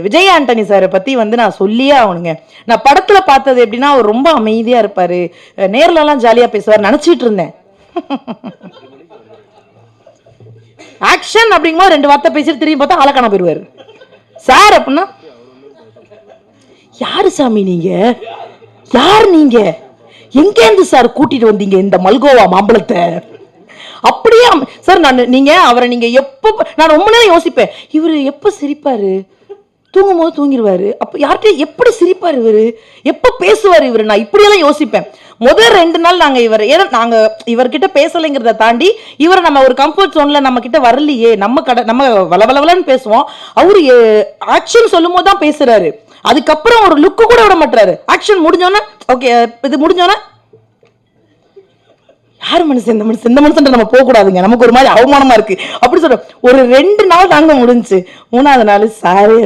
விஜய் ஆண்டனி சாரை பத்தி வந்து நான் சொல்லியே ஆகணுங்க. நான் படத்துல பார்த்தது எப்படின்னா அவர் ரொம்ப அமைதியா இருப்பாரு, நேர்ல எல்லாம் ஜாலியா பேசுவார் நினைச்சிட்டு இருந்தேன். ஆக்ஷன் அப்படிங்கும்போது 2 வார்த்தை பேசிட்டு திரும்பி பார்த்தா ஆளக்கான போயிருவாரு. சார் அப்படின்னா யாரு சாமி நீங்க, யார் நீங்க, எங்கேருந்து சார் கூட்டிட்டு வந்தீங்க இந்த மல்கோவா மாம்பழத்தை? அப்படியே சார் நீங்க அவரை நீங்க எப்ப, நான் ரொம்ப நேரம் யோசிப்பேன், இவரு எப்ப சிரிப்பாரு, தூங்கும் போது தூங்கிடுவாரு, அப்ப யார்கிட்ட எப்படி சிரிப்பாரு இவரு, எப்ப பேசுவாரு இவரு, நான் இப்படியெல்லாம் யோசிப்பேன். முதல் 2 நாள் நாங்க நாங்க இவர்கிட்ட பேசலைங்கிறத தாண்டி இவரை நம்ம ஒரு கம்ஃபர்ட் ஜோன்ல நம்ம கிட்ட வரலையே, நம்ம வளவளவலன்னு பேசுவோம், அவரு ஆக்ஷன் சொல்லும் போது தான் பேசுறாரு. அதுக்கப்புறம் ஒரு லுக்கு கூட விட மாட்டாரு. ஆக்ஷன் முடிஞ்சோன்னா ஓகே, இது முடிஞ்சோன்னா யாரு மனுஷன் இந்த மனுஷன் நம்ம போக கூடாதுங்க, நமக்கு ஒரு மாதிரி அவமானமா இருக்கு அப்படி சொல்ற. ஒரு 2 நாள் தாங்க முடிஞ்சு. 3ஆவது நாள் சாரே